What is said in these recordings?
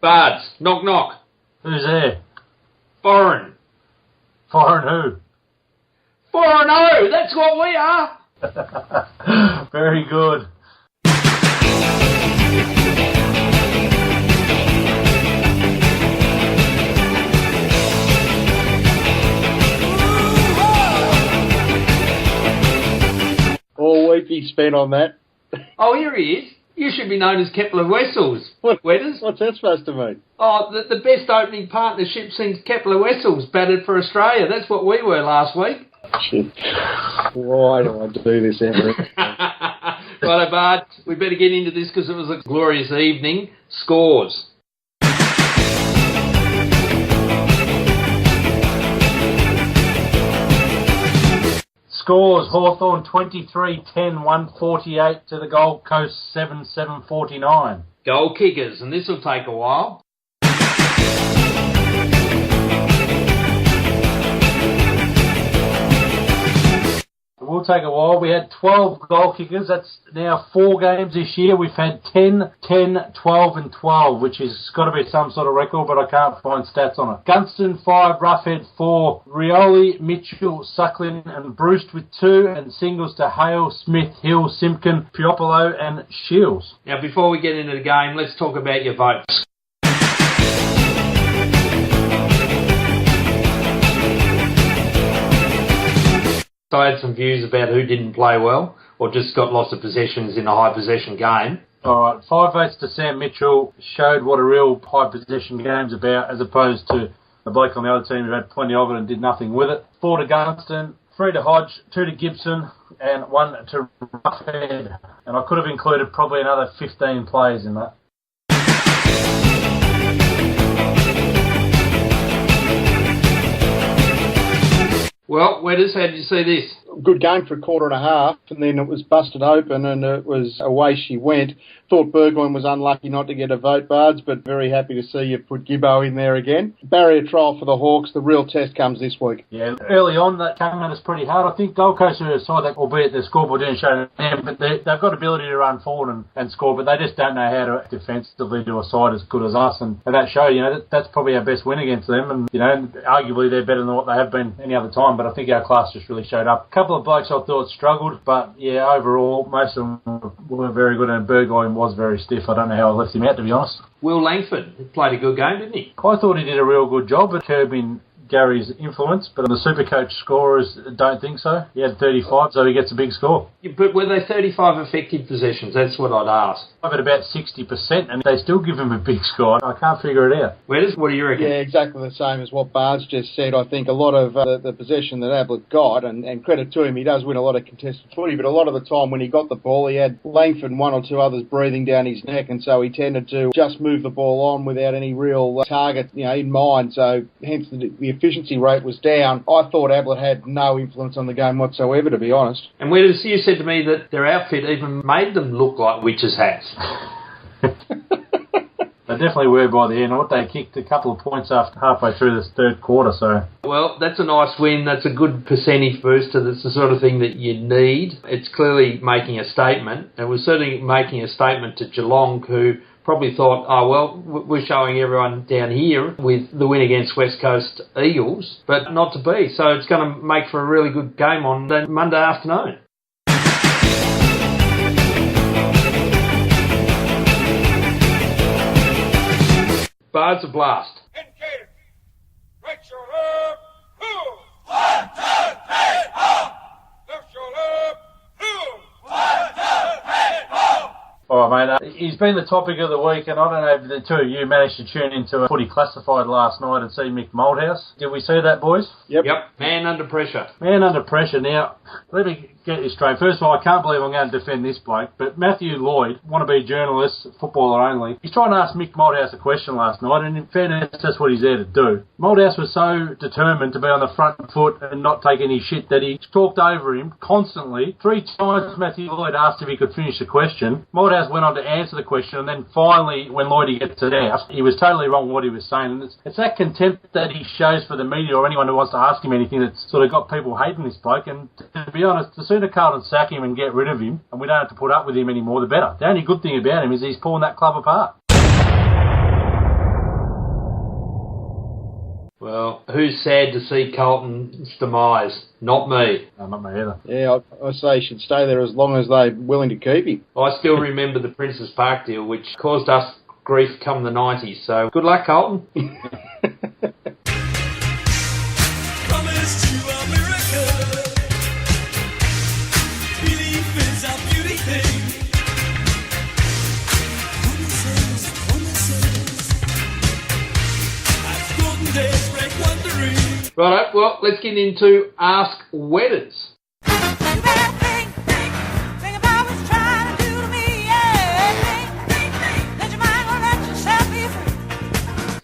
Bards, knock knock. Who's there? Foreign. Foreign who? 4-0, that's what we are. Very good. All week he spent on that. Oh, here he is. You should be known as Kepler Wessels. Wedders? What's that supposed to mean? Oh, the best opening partnership since Kepler Wessels batted for Australia. That's what we were last week. Why do I do this every? Righto, Bart, we better get into this because it was a glorious evening. Scores. Scores, Hawthorn 23-10, 148 to the Gold Coast 7-7, 49. Goal kickers, and this will take a while. It will take a while. We had 12 goal kickers. That's now 4 games this year. We've had 10, 10, 12 and 12, which has got to be some sort of record, but I can't find stats on it. Gunston 5, Roughhead 4, Rioli, Mitchell, Suckling and Bruce with 2, and singles to Hale, Smith, Hill, Simpkin, Piopolo and Shields. Now, before we get into the game, let's talk about your votes. So I had some views about who didn't play well or just got lots of possessions in a high possession game. All right, 5 votes to Sam Mitchell. Showed what a real high possession game's about, as opposed to the bloke on the other team who had plenty of it and did nothing with it. 4 to Gunston, 3 to Hodge, 2 to Gibson, and 1 to Roughhead. And I could have included probably another 15 players in that. Well, Wedders, how did you see this? Good game for a quarter and a half, and then it was busted open, and it was away she went. Thought Burgoyne was unlucky not to get a vote, Bards, but very happy to see you put Gibbo in there again. Barrier trial for the Hawks. The real test comes this week. Yeah, early on that came at us pretty hard. I think Gold Coast are a side that, albeit the scoreboard didn't show them, but they've got ability to run forward and score, but they just don't know how to defensively do a side as good as us. And that showed, that's probably our best win against them. And, arguably they're better than what they have been any other time, but I think our class just really showed up. A couple of blokes I thought struggled, but yeah, overall, most of them were very good, and Burgoyne was very stiff. I don't know how I left him out, to be honest. Will Langford played a good game, didn't he? I thought he did a real good job at curbing Gary's influence, but the Supercoach scorers don't think so. He had 35, so he gets a big score. Yeah, but were they 35 effective possessions? That's what I'd ask. I've at about 60%, and they still give him a big score. I can't figure it out. Wedders, what do you reckon? Yeah, exactly the same as what Bards just said. I think a lot of the possession that Ablett got, and credit to him, he does win a lot of contested footy, but a lot of the time when he got the ball, he had Langford and 1 or 2 others breathing down his neck, and so he tended to just move the ball on without any real target in mind, so hence the efficiency rate was down. I thought Ablett had no influence on the game whatsoever, to be honest. And Wedders, you said to me that their outfit even made them look like witches' hats. They definitely were by the end. They kicked a couple of points after halfway through this third quarter. So, well, that's a nice win. That's a good percentage booster. That's the sort of thing that you need. It's clearly making a statement. It was certainly making a statement to Geelong, who probably thought, oh, well, we're showing everyone down here with the win against West Coast Eagles, but not to be. So it's going to make for a really good game on Monday afternoon. Bards a blast. Indicated. Right shoulder. Who? 1, 2, 3, 4. Left shoulder. Who? 1, 2, 3, 4. All right, mate. He's been the topic of the week, and I don't know if the two of you managed to tune into a Footy Classified last night and see Mick Malthouse. Did we see that, boys? Yep. Man under pressure. Man under pressure. Now, let me get this straight. First of all, I can't believe I'm going to defend this bloke, but Matthew Lloyd, wannabe journalist, footballer only, he's trying to ask Mick Malthouse a question last night, and in fairness, that's what he's there to do. Malthouse was so determined to be on the front foot and not take any shit that he talked over him constantly. 3 times Matthew Lloyd asked if he could finish the question. Malthouse went on to answer the question, and then finally, when Lloyd gets it out, he was totally wrong what he was saying. And it's that contempt that he shows for the media or anyone who wants to ask him anything that's sort of got people hating this bloke. And to be honest, the sooner Carlton sack him and get rid of him, and we don't have to put up with him anymore, the better. The only good thing about him is he's pulling that club apart. who's sad to see Carlton's demise? Not me. No, not me either. Yeah, I say he should stay there as long as they're willing to keep him. I still remember the Princes Park deal, which caused us grief come the 90s. So good luck, Carlton. Promise to America. Belief is a beauty thing. Promises. As golden days break wandering. Right, well, let's get into Ask Wedders.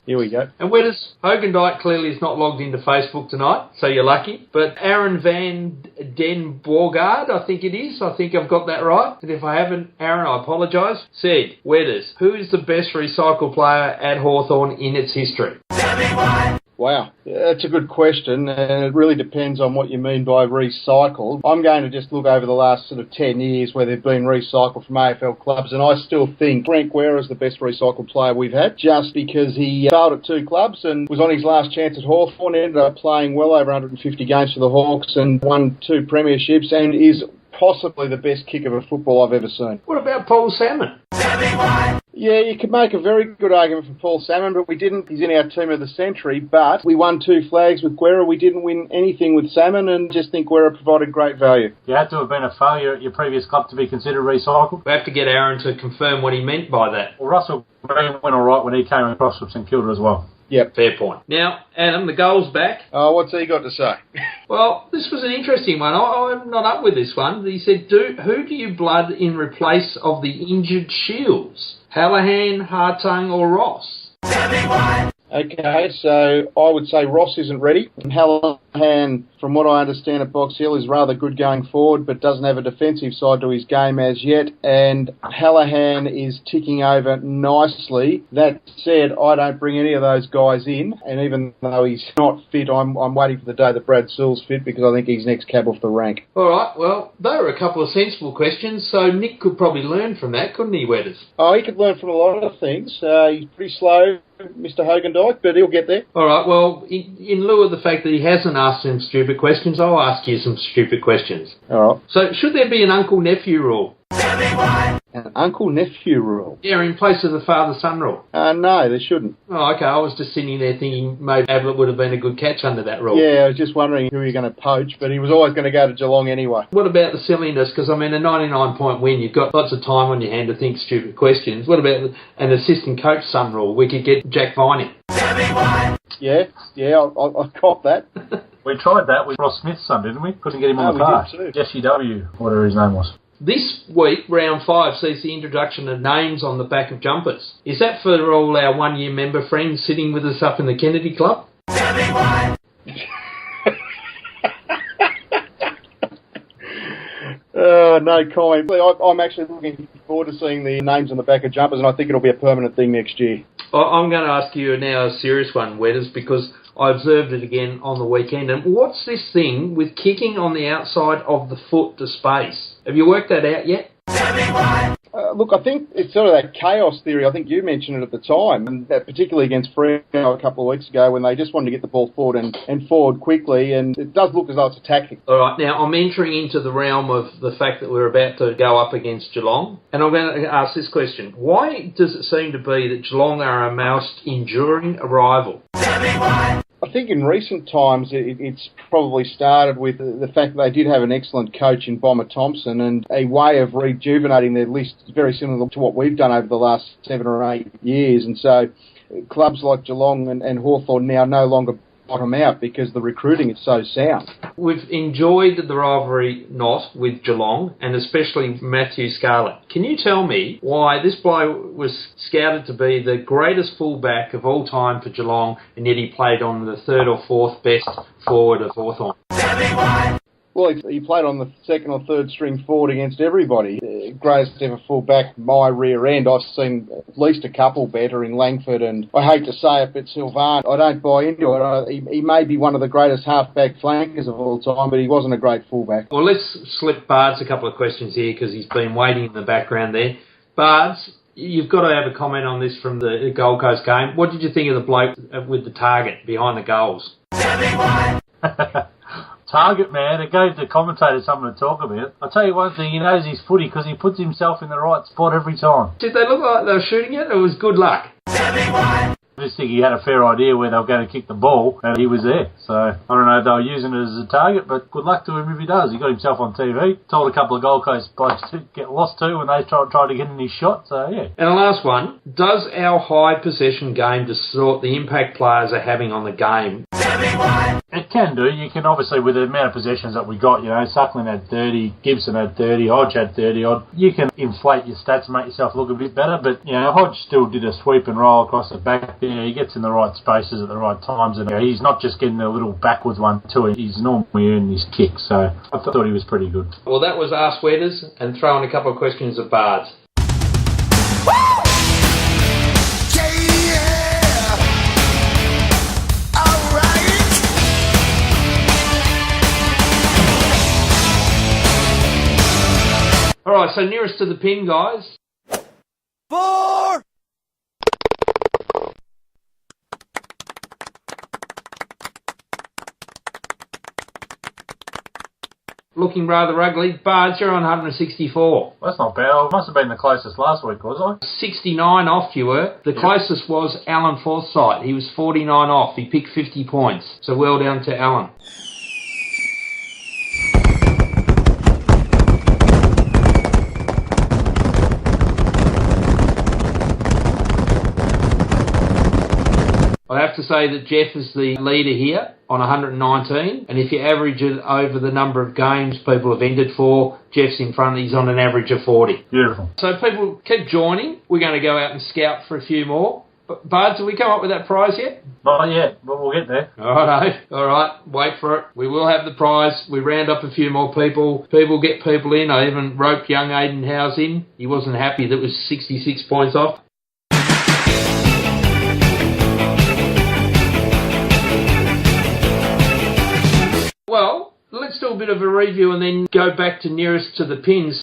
Here we go. And Wedders, Hogan Dyke clearly is not logged into Facebook tonight, so you're lucky. But Aaron Van Den Borgard, I think it is. I think I've got that right. And if I haven't, Aaron, I apologise. Said, Wedders, who is the best recycle player at Hawthorn in its history? Tell me why. Wow, that's a good question, and it really depends on what you mean by recycled. I'm going to just look over the last sort of 10 years where they've been recycled from AFL clubs, and I still think Frank Ware is the best recycled player we've had, just because he failed at 2 clubs and was on his last chance at Hawthorn, ended up playing well over 150 games for the Hawks and won 2 premierships, and is possibly the best kick of a football I've ever seen. What about Paul Salmon? Tell me why. Yeah, you could make a very good argument for Paul Salmon, but we didn't. He's in our team of the century, but we won 2 flags with Guerra. We didn't win anything with Salmon, and just think Guerra provided great value. You had to have been a failure at your previous club to be considered recycled. We have to get Aaron to confirm what he meant by that. Well, Russell Green went all right when he came across from St Kilda as well. Yep. Fair point. Now, Adam, the goal's back. Oh, what's he got to say? Well, this was an interesting one. I'm not up with this one. He said, who do you blood in replace of the injured Shields? Hallahan, Hartung or Ross? Tell me why. Okay, so I would say Ross isn't ready. And Hallahan, from what I understand at Box Hill, is rather good going forward, but doesn't have a defensive side to his game as yet. And Hallahan is ticking over nicely. That said, I don't bring any of those guys in. And even though he's not fit, I'm waiting for the day that Brad Sewell's fit, because I think he's next cab off the rank. All right, well, they were a couple of sensible questions, so Nick could probably learn from that, couldn't he, Wedders? Oh, he could learn from a lot of things. He's pretty slow, Mr. Hogan Dyke, but he'll get there. All right, well, in lieu of the fact that he hasn't asked some stupid questions, I'll ask you some stupid questions. All right. So, should there be an uncle-nephew rule? Tell me why. An uncle-nephew rule? Yeah, in place of the father-son rule. No, there shouldn't. Oh, okay, I was just sitting there thinking maybe Ablett would have been a good catch under that rule. Yeah, I was just wondering who you're going to poach, but he was always going to go to Geelong anyway. What about the silliness? Because, I mean, a 99-point win, you've got lots of time on your hand to think stupid questions. What about an assistant coach son rule? We could get Jack Viney. Tell me why. Yeah, I'll cop that. We tried that with Ross Smith's son, didn't we? Couldn't get him on the we park. did too. Jesse W., whatever his name was. This week, round 5 sees the introduction of names on the back of jumpers. Is that for all our one-year member friends sitting with us up in the Kennedy Club? Tell me why. No comment. I'm actually looking forward to seeing the names on the back of jumpers, and I think it'll be a permanent thing next year. I'm going to ask you now a serious one, Wedders, because I observed it again on the weekend. And what's this thing with kicking on the outside of the foot to space? Have you worked that out yet? Tell me why. Look, I think it's sort of that chaos theory. I think you mentioned it at the time, and that particularly against Freo a couple of weeks ago when they just wanted to get the ball forward and forward quickly, and it does look as though it's a tactic. All right, now I'm entering into the realm of the fact that we're about to go up against Geelong, and I'm going to ask this question. Why does it seem to be that Geelong are a most enduring rival? Tell me why. I think in recent times it's probably started with the fact that they did have an excellent coach in Bomber Thompson and a way of rejuvenating their list very similar to what we've done over the last 7 or 8 years. And so clubs like Geelong and Hawthorn now no longer bottom out because the recruiting is so sound. We've enjoyed the rivalry not with Geelong, and especially Matthew Scarlett. Can you tell me why this bloke was scouted to be the greatest fullback of all time for Geelong, and yet he played on the 3rd or 4th best forward of Hawthorn? Tell me why. Well, he played on the 2nd or 3rd string forward against everybody. Greatest ever fullback, my rear end. I've seen at least a couple better in Langford, and I hate to say it, but Sylvan, I don't buy into it. He may be one of the greatest halfback flankers of all time, but he wasn't a great fullback. Well, let's slip Bards a couple of questions here because he's been waiting in the background there. Bards, you've got to have a comment on this from the Gold Coast game. What did you think of the bloke with the target behind the goals? Silly white. Target man, it gave the commentator something to talk about. I'll tell you one thing, he knows his footy because he puts himself in the right spot every time. Did they look like they were shooting it? It was good luck. Silly white. I just think he had a fair idea where they were going to kick the ball, and he was there. So, I don't know if they were using it as a target, but good luck to him if he does. He got himself on TV, told a couple of Gold Coast blokes to get lost too when they tried to get in his shot, so yeah. And the last one, does our high possession game distort the impact players are having on the game? Silly white. It can do. You can obviously, with the amount of possessions that we got, Suckling had 30, Gibson had 30, Hodge had 30 odd. You can inflate your stats and make yourself look a bit better, but, Hodge still did a sweep and roll across the back there. He gets in the right spaces at the right times, and he's not just getting a little backwards one too. He's normally earning his kick, so I thought he was pretty good. Well, that was Ask Wedders, and throw in a couple of questions of Bards. All right, so nearest to the pin, guys. 4. Looking rather ugly. Bards, you're on 164. That's not bad. I must have been the closest last week, was I? 69 off you were. The closest was Alan Forsyth. He was 49 off. He picked 50 points. So well done to Alan. I have to say that Jeff is the leader here on 119, and if you average it over the number of games people have entered for, Jeff's in front. He's on an average of 40. Beautiful. So people keep joining. We're going to go out and scout for a few more. But Bards, have we come up with that prize yet? Not yet, but we'll get there. All right, wait for it. We will have the prize. We round up a few more people. People get people in. I even roped young Aiden Howes in. He wasn't happy that was 66 points off. Well, let's do a bit of a review and then go back to nearest to the pins.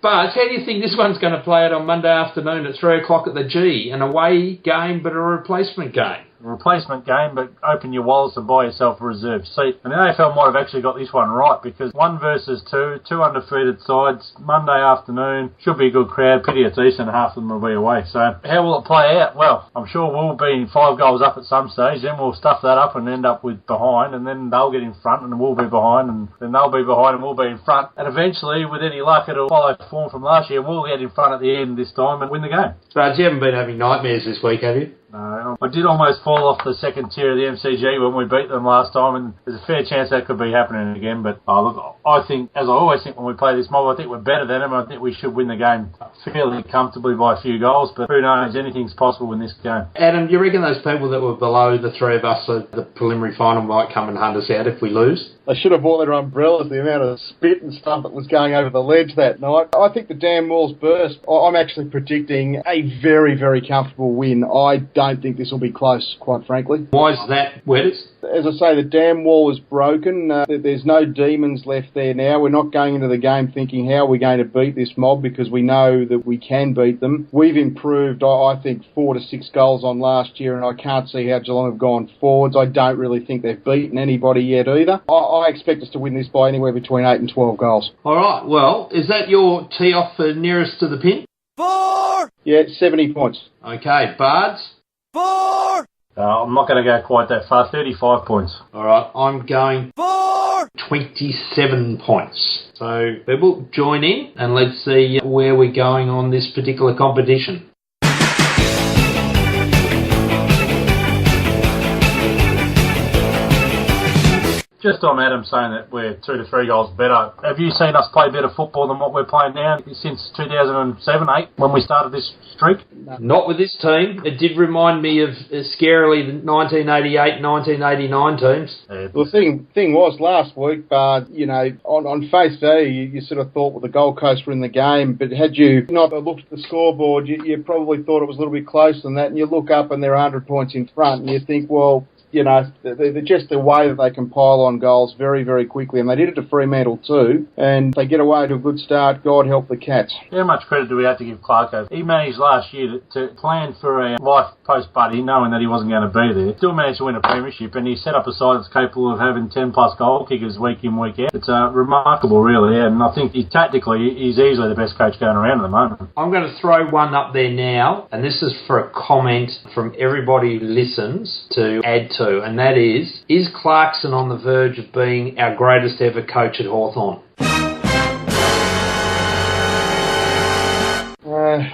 Bards, how do you think this one's going to play out on Monday afternoon at 3 o'clock at the G? An away game, but a replacement game. Replacement game, but open your wallets and buy yourself a reserve seat. And the AFL might have actually got this one right, because 1 versus 2, 2 undefeated sides, Monday afternoon, should be a good crowd. Pity it's Eastern, half of them will be away. So how will it play out? Well, I'm sure we'll be 5 goals up at some stage, then we'll stuff that up and end up with behind, and then they'll get in front and we'll be behind, and then they'll be behind and we'll be in front. And eventually, with any luck, it'll follow form from last year, and we'll get in front at the end this time and win the game. Bards, you haven't been having nightmares this week, have you? No, I did almost fall off the second tier of the MCG when we beat them last time, and there's a fair chance that could be happening again. But look, I think, as I always think when we play this mob, I think we're better than them. I think we should win the game fairly comfortably by a few goals, but who knows, anything's possible in this game. Adam, do you reckon those people that were below the three of us at the preliminary final might come and hunt us out if we lose? They should have bought their umbrellas, the amount of spit and stuff that was going over the ledge that night. I think the damn walls burst. I'm actually predicting a very, very comfortable win. I don't think this will be close, quite frankly. Why is that, Wedders? As I say, the dam wall is broken. There's no demons left there now. We're not going into the game thinking how we're going to beat this mob, because we know that we can beat them. We've improved, I think, 4 to 6 goals on last year, and I can't see how Geelong have gone forwards. I don't really think they've beaten anybody yet either. I expect us to win this by anywhere between 8 and 12 goals. All right, well, is that your tee-off for nearest to the pin? 4. Yeah, 70 points. Okay, Bards? 4. I'm not going to go quite that far, 35 points. All right, I'm going 4. 27 points. So people join in and let's see where we're going on this particular competition. Just on Adam saying that we're 2 to 3 goals better, have you seen us play better football than what we're playing now since 2007-8 when we started this streak? No. Not with this team. It did remind me of scarily the 1988, 1989 teams. Yeah. Well, the thing was, last week, on face value, you sort of thought, well, the Gold Coast were in the game, but had you not looked at the scoreboard, you probably thought it was a little bit closer than that, and you look up and they're 100 points in front, and you think, well, you know, they're just the way that they can pile on goals very, very quickly. And they did it to Fremantle too. And they get away to a good start. God help the Cats. How much credit do we have to give Clarko? He managed last year to plan for a life post-Buddy, knowing that he wasn't going to be there. Still managed to win a premiership, and he set up a side that's capable of having 10-plus goal kickers week in, week out. It's remarkable, really, and I think tactically he's easily the best coach going around at the moment. I'm going to throw one up there now, and this is for a comment from everybody who listens to add to, and that is Clarkson on the verge of being our greatest ever coach at Hawthorn?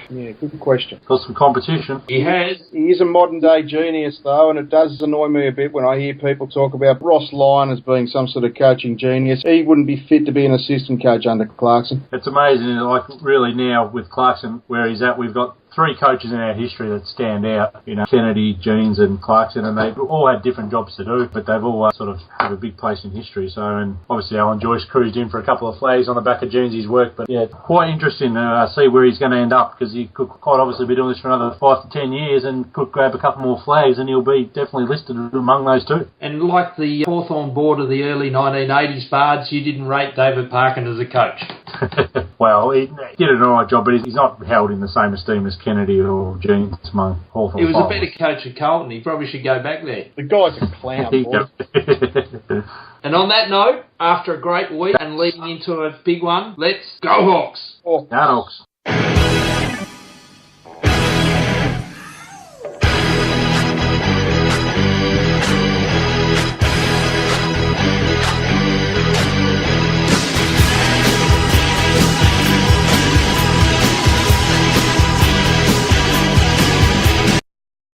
Yeah, good question. Got some competition. He has. He is a modern-day genius, though, and it does annoy me a bit when I hear people talk about Ross Lyon as being some sort of coaching genius. He wouldn't be fit to be an assistant coach under Clarkson. It's amazing, like, really now with Clarkson, where he's at, we've got 3 coaches in our history that stand out, you know, Kennedy, Jeans and Clarkson, and they've all had different jobs to do, but they've all sort of have a big place in history. So, and obviously Alan Joyce cruised in for a couple of flags on the back of Jeans' work, but yeah, quite interesting to see where he's going to end up, because he could quite obviously be doing this for another 5 to 10 years and could grab a couple more flags, and he'll be definitely listed among those 2. And like the Hawthorn board of the early 1980s Bards, you didn't rate David Parkin as a coach. Well, he did an alright job, but he's not held in the same esteem as Kennedy or Jeans among Hawthorn. He was a better coach at Carlton. He probably should go back there. The guy's a clown, boy. And on that note, after a great week and leading into a big one, let's go Hawks! Go Hawks!